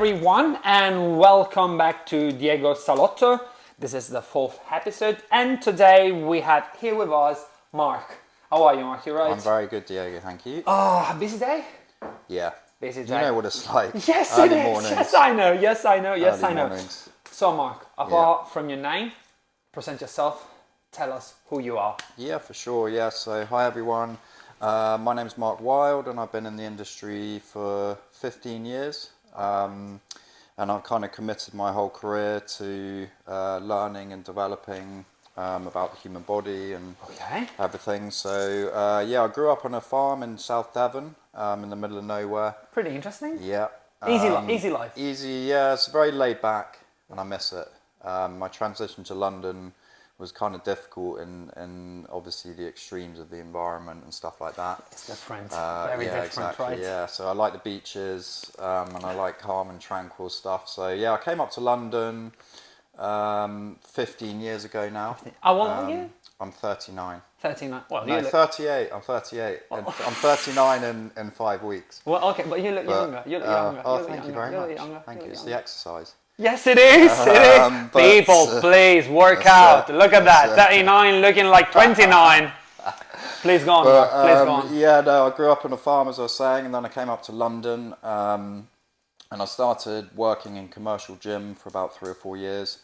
everyone, and welcome back to Diego Salotto. This is the 4th episode, and today we have here with us Mark. How are you, Mark? You right? I'm very good, Diego, thank you. Busy day? Yeah. Busy day. You know what it's like. Yes, Early it is. mornings. Yes, I know. Yes, I know. Yes, Early I know. mornings. So, Mark, apart from your name, present yourself. Tell us who you are. Yeah, for sure. Yeah. So, hi everyone. My name's Mark Wild, and I've been in the industry for 15 years. And I've kind of committed my whole career to learning and developing about the human body and everything. So I grew up on a farm in South Devon, in the middle of nowhere. Pretty interesting. Yeah. Easy life. Easy, yeah. It's very laid back, and I miss it. My transition to London was kind of difficult in obviously the extremes of the environment and stuff like that. It's different, very different, exactly, right? Yeah, so I like the beaches and I like calm and tranquil stuff. So yeah, I came up to London 15 years ago now. How old are you? I'm 39. 39. Well, No, 38. I'm 38. I'm 39 in 5 weeks. Well, okay, but you look younger. You look younger. Oh, thank you very much. Thank you. It's the exercise. Yes, it is. It is. People, please work out. Look at that. 39 looking like 29. Please go on. Please go on. Yeah, no, I grew up on a farm, as I was saying, and then I came up to London, and I started working in commercial gym for about 3 or 4 years.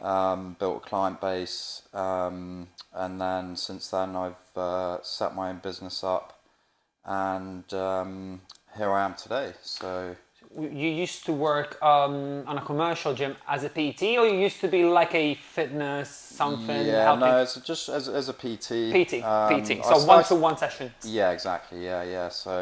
Built a client base, and then since then I've set my own business up, and here I am today. So. You used to work on a commercial gym as a PT, or you used to be like a fitness something? Yeah, no, it's just as a PT. PT. So one-to-one session. Yeah, exactly. Yeah. So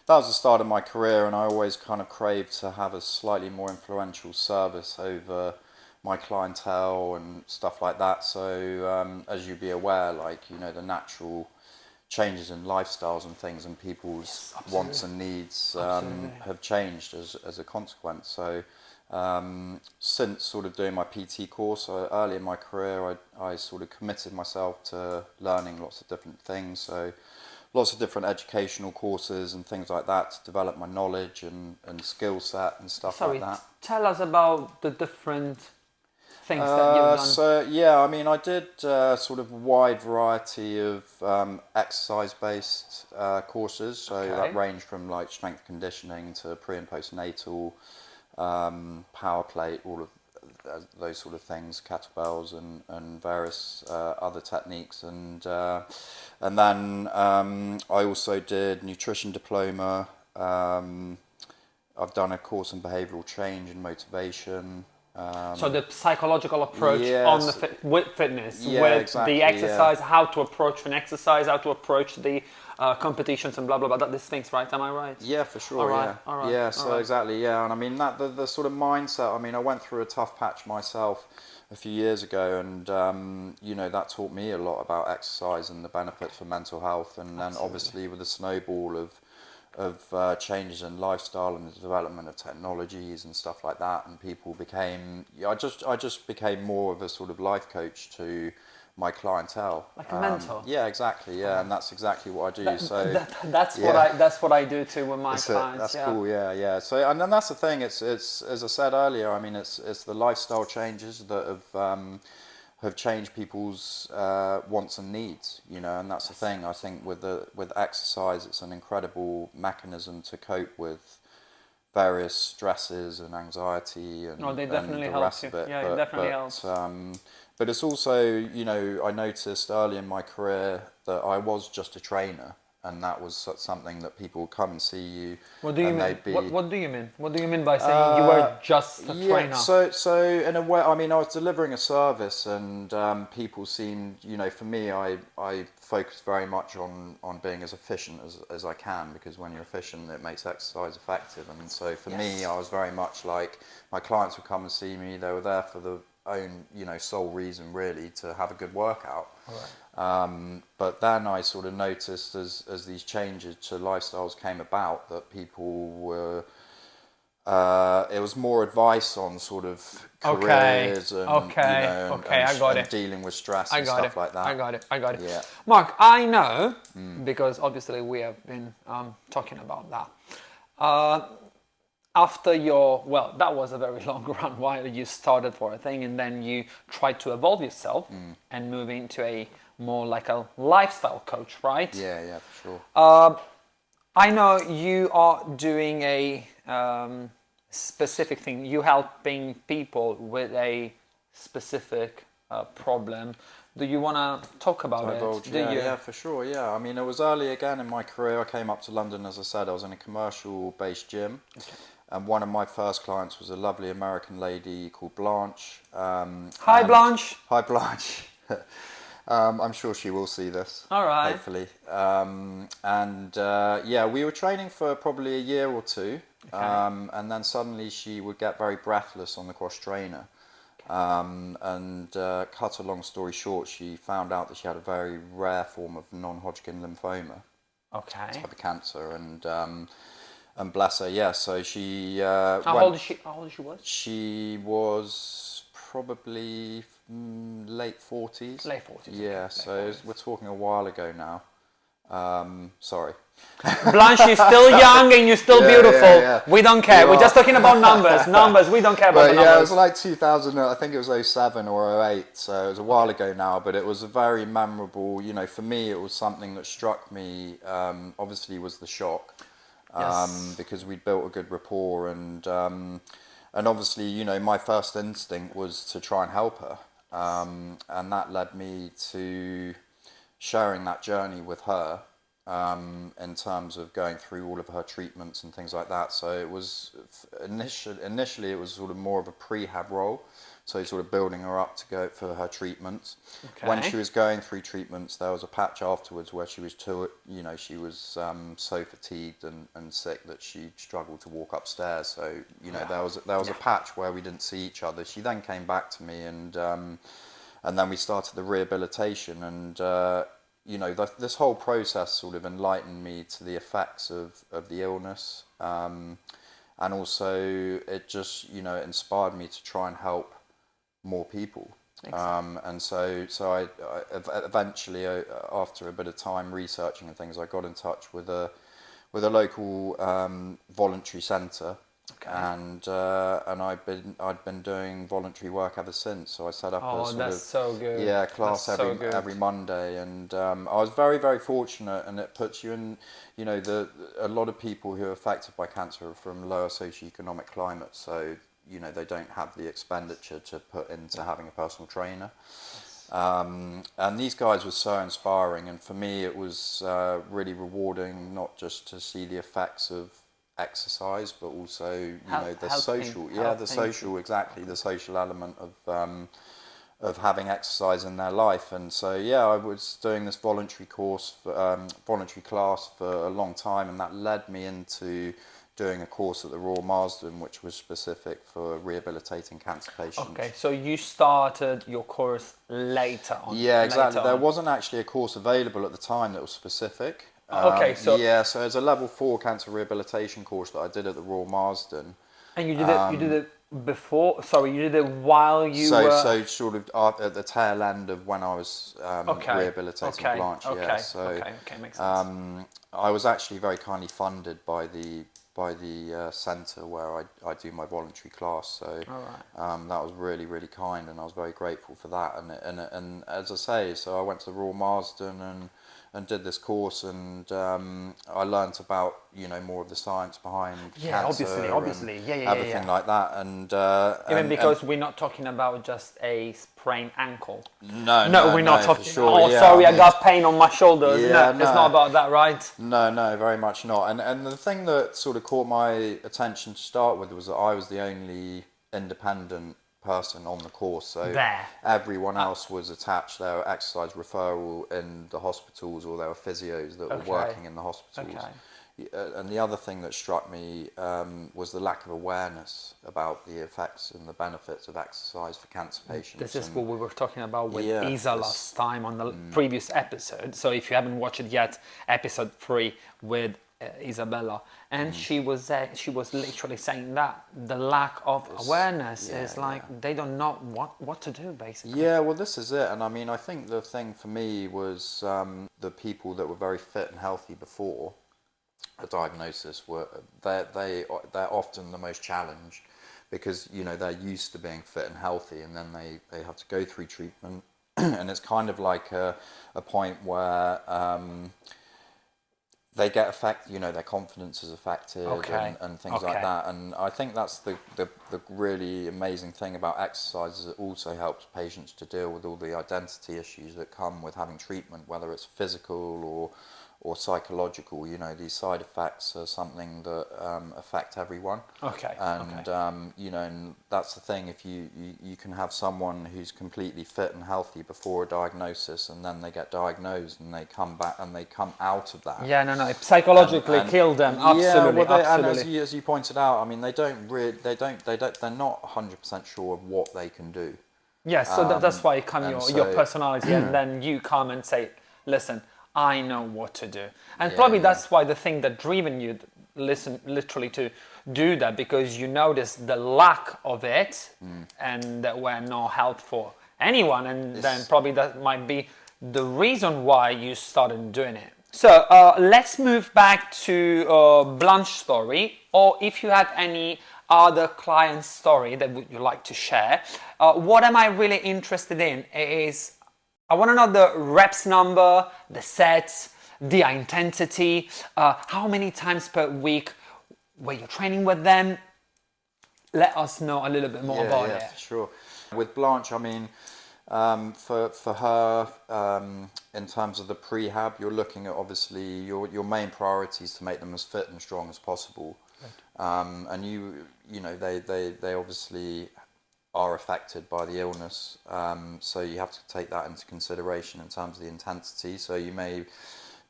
that was the start of my career, and I always kind of craved to have a slightly more influential service over my clientele and stuff like that. So as you'd be aware, like, you know, the natural changes in lifestyles and things and people's wants and needs have changed as a consequence. So since sort of doing my PT course early in my career, I sort of committed myself to learning lots of different things. So lots of different educational courses and things like that to develop my knowledge and skill set and stuff like that. Tell us about the different things that you've done. So yeah, I mean, I did sort of a wide variety of exercise-based courses. So that ranged from like strength conditioning to pre and postnatal, power plate, all of those sort of things, kettlebells and various other techniques. And then I also did nutrition diploma. I've done a course in behavioural change and motivation. So the psychological approach on the with fitness, with exactly, the exercise, how to approach an exercise, how to approach the competitions and blah blah blah. These things, right? Am I right? Yeah, for sure. All right. Yeah. So exactly. Yeah, and I mean that the sort of mindset. I mean, I went through a tough patch myself a few years ago, and you know, that taught me a lot about exercise and the benefits for mental health, and then obviously with the snowball of changes in lifestyle and the development of technologies and stuff like that, and people became. I just became more of a sort of life coach to my clientele. Like a mentor. Yeah, exactly. Yeah, and that's exactly what I do. That's what I do too with my clients. That's cool. Yeah. So and then that's the thing. It's as I said earlier. I mean, it's the lifestyle changes that have changed people's wants and needs, you know, and that's the thing. I think with exercise, it's an incredible mechanism to cope with various stresses and anxiety and, they definitely and the rest of it. Yeah, it definitely helps. But it's also, you know, I noticed early in my career that I was just a trainer. And that was something that people would come and see you. What do you mean? What do you mean? What do you mean by saying you were just a trainer? So in a way, I mean, I was delivering a service, and people seemed, you know, for me, I focused very much on being as efficient as I can, because when you're efficient, it makes exercise effective. And so for me, I was very much like, my clients would come and see me. They were there for the own, you know, sole reason really to have a good workout. But then I sort of noticed as these changes to lifestyles came about that people were it was more advice on sort of careers and dealing with stress and stuff like that. I got it. Yeah. Mark, I know, because obviously we have been talking about that. after your, well, that was a very long run while you started for a thing, and then you tried to evolve yourself and move into a more like a lifestyle coach, right? Yeah, for sure. I know you are doing a specific thing. You helping people with a specific problem. Do you want to talk about Divulge, it? Do yeah, you? yeah, for sure, yeah. I mean, it was early again in my career. I came up to London, as I said, I was in a commercial-based gym. Okay. And one of my first clients was a lovely American lady called Blanche. Hi, Blanche. Hi, Blanche. I'm sure she will see this. All right. Hopefully. Yeah, we were training for probably a year or two. Okay. And then suddenly she would get very breathless on the cross trainer. Cut a long story short, she found out that she had a very rare form of non-Hodgkin lymphoma, Okay. type of cancer, and bless her, yeah. So she How old is she? How old she was? She was probably late 40s. Late 40s. Yeah. Okay. So we're talking a while ago now. Sorry. Blanche, you're still young and you're still beautiful. Yeah. We don't care. We're just talking about numbers. Numbers. We don't care about the But yeah, it numbers. was like 2000. I think it was 07 or 08. So it was a while ago now. But it was a very memorable. You know, for me, it was something that struck me. Obviously, was the shock. Yes. Because we'd built a good rapport, and obviously, you know, my first instinct was to try and help her, and that led me to sharing that journey with her, in terms of going through all of her treatments and things like that. So it was initially it was sort of more of a prehab role. So sort of building her up to go for her treatments. Okay. When she was going through treatments, there was a patch afterwards where she was she was so fatigued and sick that she struggled to walk upstairs. So there was a patch where we didn't see each other. She then came back to me, and then we started the rehabilitation, and this whole process sort of enlightened me to the effects of the illness, and also it just it inspired me to try and help more people. And so I eventually, after a bit of time researching and things, I got in touch with a local voluntary centre. Okay. And I'd been doing voluntary work ever since. So I set up a sort of so good. class every Monday, and I was very, very fortunate. And it puts you in, a lot of people who are affected by cancer are from lower socioeconomic climates, so they don't have the expenditure to put into having a personal trainer. And these guys were so inspiring, and for me it was really rewarding, not just to see the effects of exercise, but also the social element of having exercise in their life. And so I was doing this voluntary class for a long time, and that led me into doing a course at the Royal Marsden, which was specific for rehabilitating cancer patients. Okay, so you started your course later on. Yeah, exactly. There wasn't actually a course available at the time that was specific. Okay, so there's a level 4 cancer rehabilitation course that I did at the Royal Marsden. And you did it before. Sorry, you did it while you were. So sort of at the tail end of when I was rehabilitating Blanche. Okay, makes sense. I was actually very kindly funded by the centre where I do my voluntary class. So that was really, really kind, and I was very grateful for that. And as I say, so I went to the Royal Marsden and did this course, and I learnt about more of the science behind cancer, obviously, everything like that, and because we're not talking about just a sprained ankle. No, we're not talking. Sure, sorry, I got pain on my shoulders. Yeah, no, it's not about that, right? No, very much not. And the thing that sort of caught my attention to start with was that I was the only independent person on the course, so everyone else was attached. There were exercise referral in the hospitals, or there were physios that were working in the hospitals. And the other thing that struck me was the lack of awareness about the effects and the benefits of exercise for cancer patients. This is what we were talking about with Isa last time on the previous episode. So if you haven't watched it yet, episode 3 with Isabella, and she was literally saying that the lack of awareness is like they don't know what to do, basically. Yeah, well, this is it. And I mean, I think the thing for me was the people that were very fit and healthy before, a diagnosis, they're often the most challenged because they're used to being fit and healthy, and then they have to go through treatment, and it's kind of like a point where they get their confidence is affected, and things like that. And I think that's the really amazing thing about exercise, is it also helps patients to deal with all the identity issues that come with having treatment, whether it's physical or psychological. These side effects are something that affect everyone. And and that's the thing. If you can have someone who's completely fit and healthy before a diagnosis, and then they get diagnosed and they come back and they come out of that. Yeah, no, psychologically kill them. Absolutely, absolutely. And as you pointed out, I mean, they're not 100% sure of what they can do. Yeah, so that's why you come your personality, and then you come and say, listen, I know what to do. And probably that's why the thing that driven you literally to do that, because you noticed the lack of it and that were no help for anyone, and then probably that might be the reason why you started doing it. So let's move back to Blanche's story, or if you had any other client story that would you like to share. What am I really interested in is, I want to know the reps number, the sets, the intensity, how many times per week were you training with them? Let us know a little bit more about it. Yeah, for sure. With Blanche, I mean, for her, in terms of the prehab, you're looking at obviously your main priority is to make them as fit and strong as possible. Right. And they obviously are affected by the illness, so you have to take that into consideration in terms of the intensity. So you may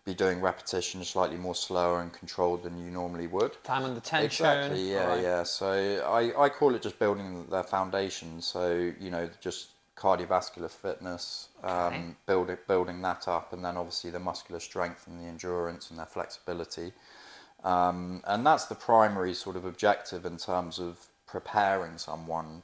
be doing repetitions slightly more slower and controlled than you normally would. Time under tension. Exactly, yeah. So I call it just building their foundation. So just cardiovascular fitness, building that up, and then obviously the muscular strength and the endurance and their flexibility. And that's the primary sort of objective in terms of preparing someone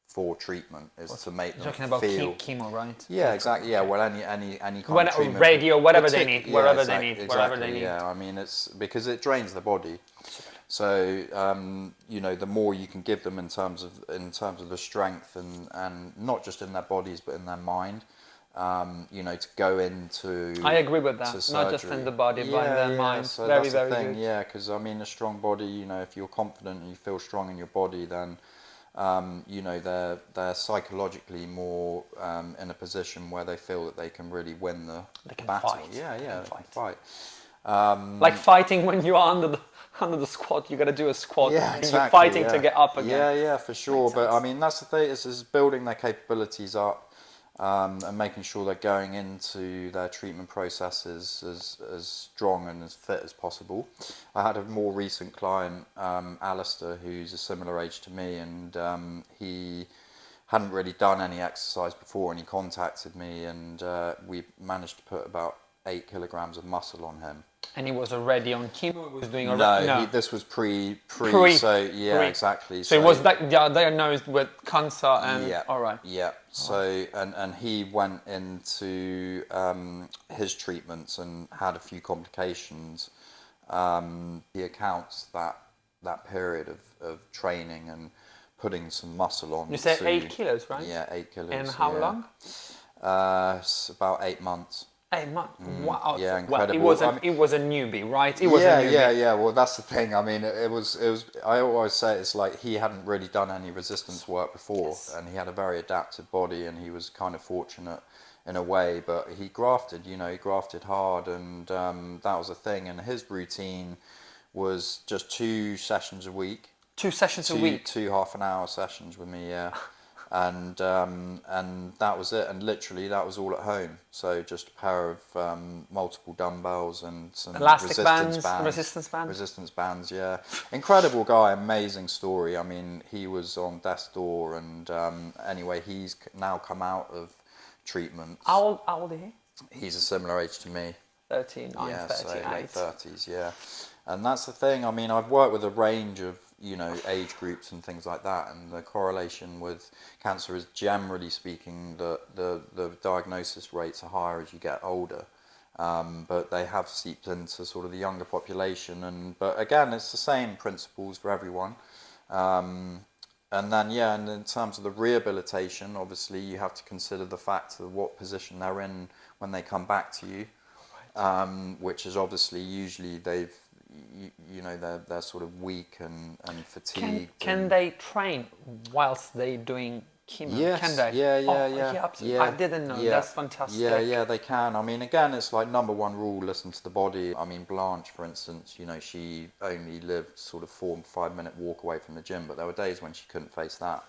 for treatment, is to make them talking about feel chemo, right? Yeah, exactly. Yeah, well, any kind of treatment, radio, whatever they need, wherever they need, wherever they need. Yeah, I mean, it's because it drains the body. Absolutely. So the more you can give them in terms of the strength and not just in their bodies but in their mind. To go into. I agree with that. Not just in the body, but in their mind. So very, that's very the thing. good. Yeah, because I mean, a strong body. If you're confident and you feel strong in your body, then they're psychologically more in a position where they feel that they can really win the battle. Fight. Yeah, they can fight. Like fighting when you are under the squat, you got to do a squat. Yeah, exactly. You're fighting to get up again. Yeah, for sure. But I mean, that's the thing. Is building their capabilities up. And making sure they're going into their treatment processes as strong and as fit as possible. I had a more recent client, Alistair, who's a similar age to me, and he hadn't really done any exercise before, and he contacted me, and we managed to put about 8 kilograms of muscle on him. And he was already on chemo. He was doing already. No, this was pre. So yeah, pre. Exactly. So it was diagnosed with cancer and all right. Yeah. So and he went into his treatments and had a few complications. He accounts that period of training and putting some muscle on. You said 8 kilos, right? Yeah, 8 kilos. And how long? It's about 8 months. 8 months. Wow. Yeah, incredible. Well, it was a newbie, right? It was a newbie. Yeah. Well, that's the thing. I mean, it was. I always say it's like he hadn't really done any resistance work before, and he had a very adaptive body, and he was kind of fortunate in a way. But he grafted, he grafted hard, and that was a thing. And his routine was just 2 sessions a week. 2 sessions a week. 2 half-an-hour sessions with me. Yeah. And that was it, and literally that was all at home. So just a pair of multiple dumbbells and some resistance bands. Yeah, incredible guy, amazing story. I mean, he was on death's door, and anyway, he's now come out of treatment. How old is he? He's a similar age to me. 13, yeah, 38. So late 30s. Yeah, and that's the thing. I mean, I've worked with a range of age groups and things like that, and the correlation with cancer is, generally speaking, the diagnosis rates are higher as you get older, but they have seeped into sort of the younger population. But again, it's the same principles for everyone. And then, yeah, and in terms of the rehabilitation, obviously you have to consider the fact of what position they're in when they come back to you, which is obviously usually they're sort of weak and fatigued. Can they train whilst they doing chemo? Yes, Can they? yeah. Absolutely. I didn't know. That's fantastic. Yeah, they can. I mean, again, it's like number one rule, listen to the body. I mean, Blanche, for instance, she only lived sort of 4 or 5 minute walk away from the gym, but there were days when she couldn't face that.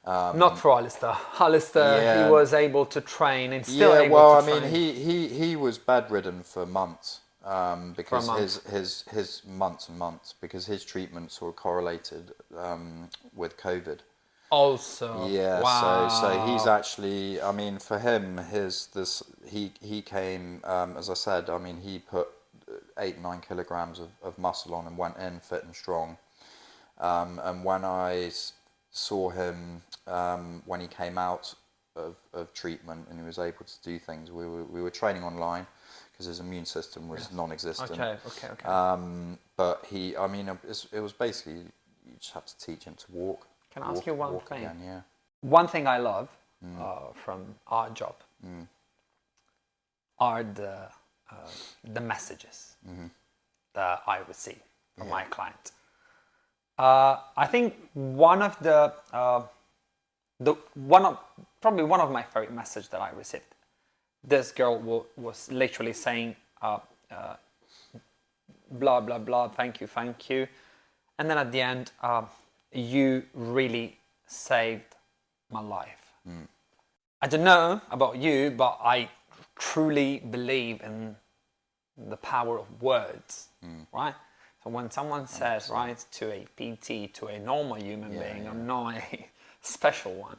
Not for Alistair. Alistair, he was able to train and still able to train. I mean, he was bedridden for months. Because his months and months, because his treatment sort of correlated with COVID. Also, yeah. Wow. So he's actually, I mean, for him, he came, as I said, I mean, he put 8-9 kilograms of muscle on and went in fit and strong. And when I saw him when he came out of treatment and he was able to do things, we were training online because his immune system was non-existent. Okay. But I mean, it was basically, you just have to teach him to walk. Can I ask you one thing? Again, yeah. One thing I love from our job are the messages that I receive from my client. I think one of probably one of my favorite messages that I received. This girl was literally saying, blah, blah, blah, thank you. And then at the end, you really saved my life. I don't know about you, but I truly believe in the power of words, right? So when someone says, right, to a PT, to a normal human being, I'm not a special one,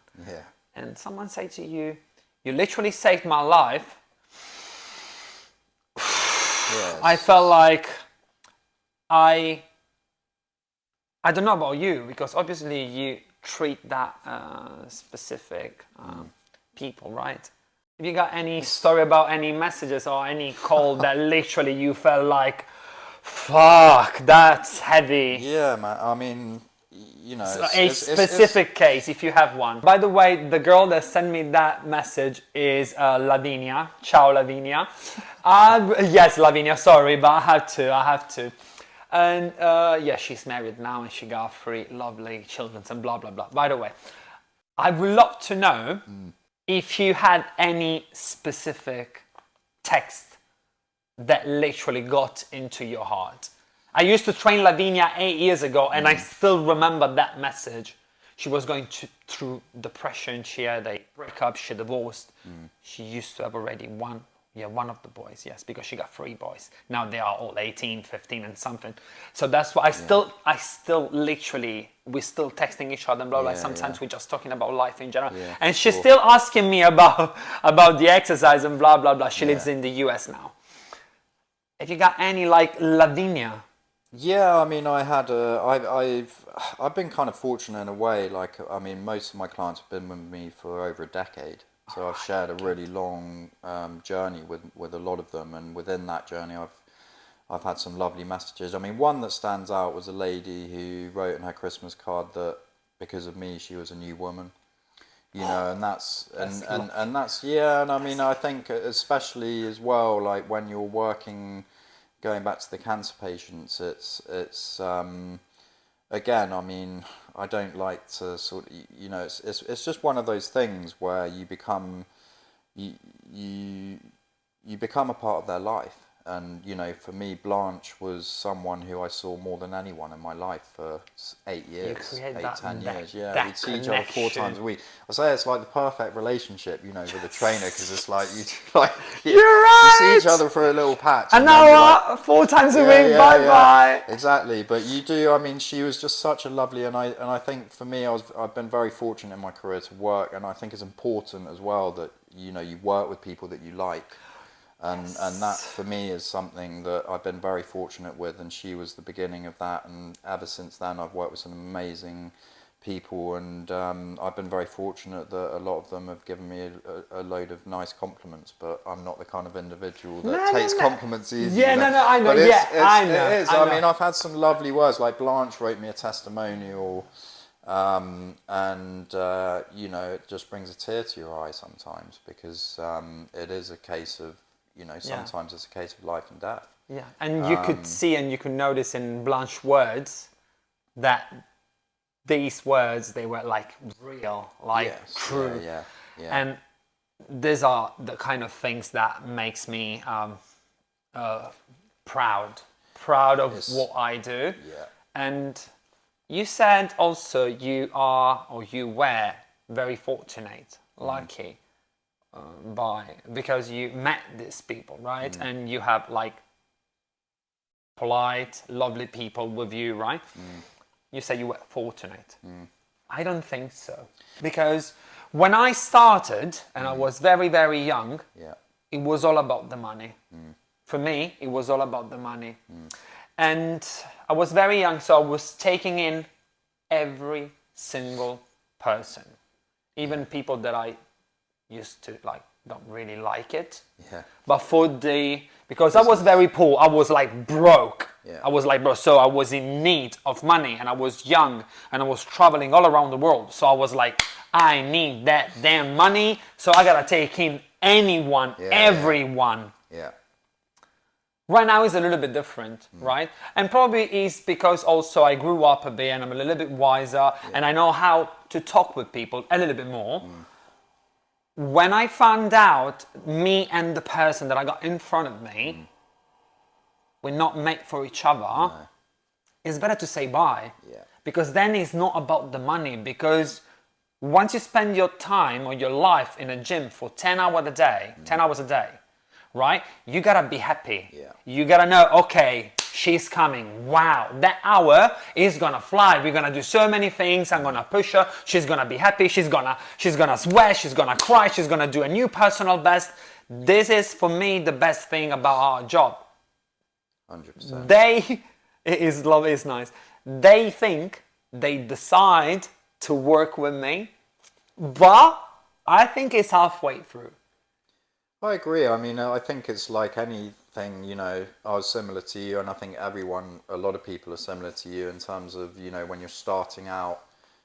and someone say to you, you literally saved my life, I felt like I don't know about you, because obviously you treat that specific people, right? Have you got any story about any messages or any call that literally you felt like, fuck, that's heavy? Yeah, man. I mean, A specific case, if you have one. By the way, the girl that sent me that message is Lavinia. Ciao, Lavinia. Yes, Lavinia, sorry, but I have to. And she's married now and she got 3 lovely children and blah, blah, blah. By the way, I would love to know if you had any specific text that literally got into your heart. I used to train Lavinia 8 years ago and I still remember that message. She was going through depression. She had a breakup. She divorced. She used to have already one of the boys, yes, because she got 3 boys. Now they are all 18, 15 and something. So that's why I still literally, we're still texting each other and blah, blah. Sometimes we're just talking about life in general. Yeah, and she's still asking me about the exercise and blah, blah, blah. She lives in the US now. If you got any like Lavinia? Yeah, I mean, I've been kind of fortunate in a way. Like, I mean, most of my clients have been with me for over a decade. So I've shared a really long journey with a lot of them, and within that journey, I've had some lovely messages. I mean, one that stands out was a lady who wrote in her Christmas card that because of me, she was a new woman. And that's and I mean, I think especially as well, like when you're working, going back to the cancer patients, it's again, I mean, I don't like to sort of, it's just one of those things where you become a part of their life. And, for me, Blanche was someone who I saw more than anyone in my life for 8 years, 10 years. Yeah, we'd see each other 4 times a week. I say it's like the perfect relationship, with a trainer, because it's like, You're right! You see each other for a little patch. An hour, 4 times a week, bye-bye. Exactly, but you do, I mean, she was just such a lovely, and I think for me, I've been very fortunate in my career to work, and I think it's important as well that, you work with people that you like. And that for me is something that I've been very fortunate with, and she was the beginning of that, and ever since then I've worked with some amazing people, and I've been very fortunate that a lot of them have given me a load of nice compliments, but I'm not the kind of individual that takes compliments easily. Yeah, no, I know. But I know. it is. I mean, I've had some lovely words, like Blanche wrote me a testimonial, and you know, it just brings a tear to your eye sometimes, because it is a case of, you know, sometimes it's a case of life and death. Yeah, and you could see and you could notice in Blanche's words that these words, they were like real, like true. Yeah. And these are the kind of things that makes me proud of what I do. Yeah. And you said also you are, or you were, very fortunate, lucky, because you met these people, right? And you have like polite, lovely people with you, right? You say you were fortunate. I don't think so, because when I started and I was very, very young, it was all about the money. For me, it was all about the money. And I was very young, so I was taking in every single person, even people that I used to like, don't really like it. But because I was very poor, I was like broke. I was like broke, so I was in need of money, and I was young, and I was traveling all around the world. So I was like, I need that damn money, so I gotta take in anyone, everyone. Right now is a little bit different, right? And probably is because also I grew up a bit and I'm a little bit wiser, and I know how to talk with people a little bit more. When I found out me and the person that I got in front of me, we're not made for each other, it's better to say bye. Because then it's not about the money, because once you spend your time or your life in a gym for 10 hours a day, right? You gotta be happy. You gotta know, okay, she's coming. Wow, that hour is gonna fly. We're gonna do so many things. I'm gonna push her. She's gonna be happy. She's gonna sweat. She's gonna cry. She's gonna do a new personal best. This is for me the best thing about our job. 100%. It's nice. They think, they decide to work with me, but I think it's halfway through. I agree. I mean, I think it's like anything, you know, I was similar to you, and I think a lot of people are similar to you in terms of, you know, when you're starting out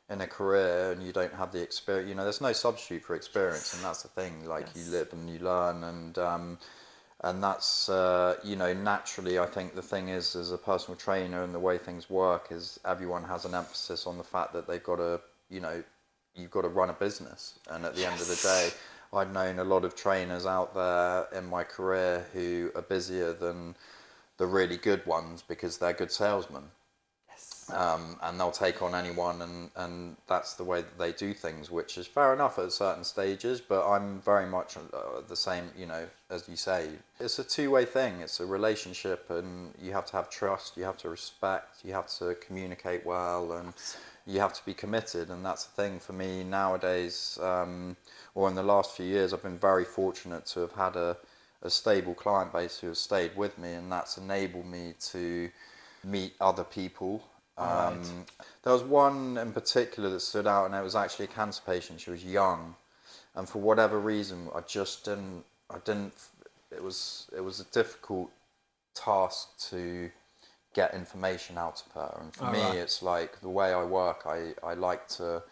in a career and you don't have the experience, you know, there's no substitute for experience, and that's the thing, like you live and you learn, and that's, you know, naturally, I think the thing is, as a personal trainer and the way things work is everyone has an emphasis on the fact that they've got to, you know, you've got to run a business, and at the end of the day, I've known a lot of trainers out there in my career who are busier than the really good ones because they're good salesmen. And they'll take on anyone, and that's the way that they do things, which is fair enough at certain stages, but I'm very much the same, you know, as you say. It's a two-way thing, it's a relationship, and you have to have trust, you have to respect, you have to communicate well, and you have to be committed, and that's the thing for me nowadays, or in the last few years, I've been very fortunate to have had a stable client base who has stayed with me, and that's enabled me to meet other people. There was one in particular that stood out, and it was actually a cancer patient. She was young, and for whatever reason, I didn't. It was a difficult task to get information out of her, and for me, it's like the way I work. I like to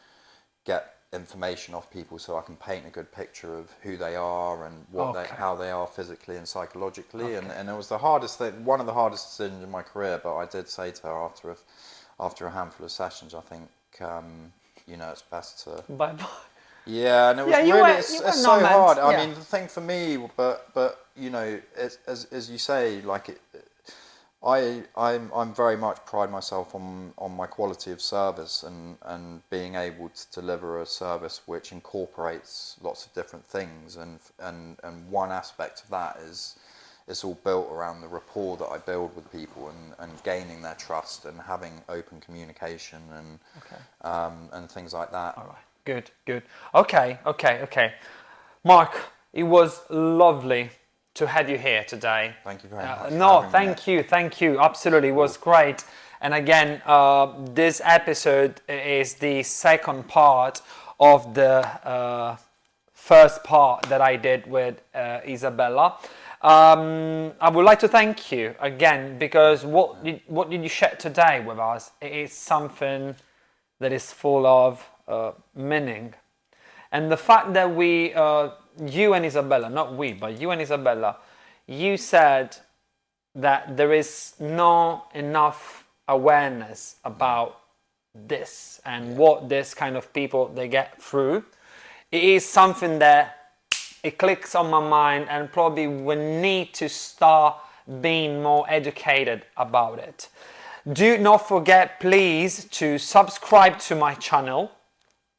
get information off people so I can paint a good picture of who they are and how they are physically and psychologically. And it was the hardest thing, one of the hardest decisions in my career. But I did say to her after a handful of sessions, I think you know, it's best to bye bye. Yeah, and it was it's so hard. I mean, the thing for me, but you know, as you say, like I'm very much pride myself on my quality of service and being able to deliver a service which incorporates lots of different things, and one aspect of that is it's all built around the rapport that I build with people and gaining their trust and having open communication and things like that. All right, good. Okay. Mark, it was lovely to have you here today. Thank you very much. Thank you. Absolutely, it was great. And again, this episode is the second part of the first part that I did with Isabella. I would like to thank you again, because what did you share today with us? It is something that is full of meaning. And the fact that you and Isabella, not we, but you and Isabella, you said that there is not enough awareness about this and what this kind of people they get through. It is something that it clicks on my mind, and probably we need to start being more educated about it. Do not forget, please, to subscribe to my channel,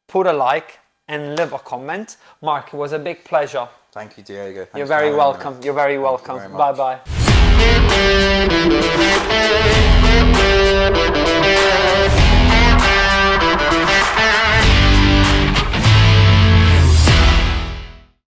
put a like and leave a comment. Mark, it was a big pleasure. Thank you, Diego. Thanks You're very welcome. You're very welcome. Bye bye.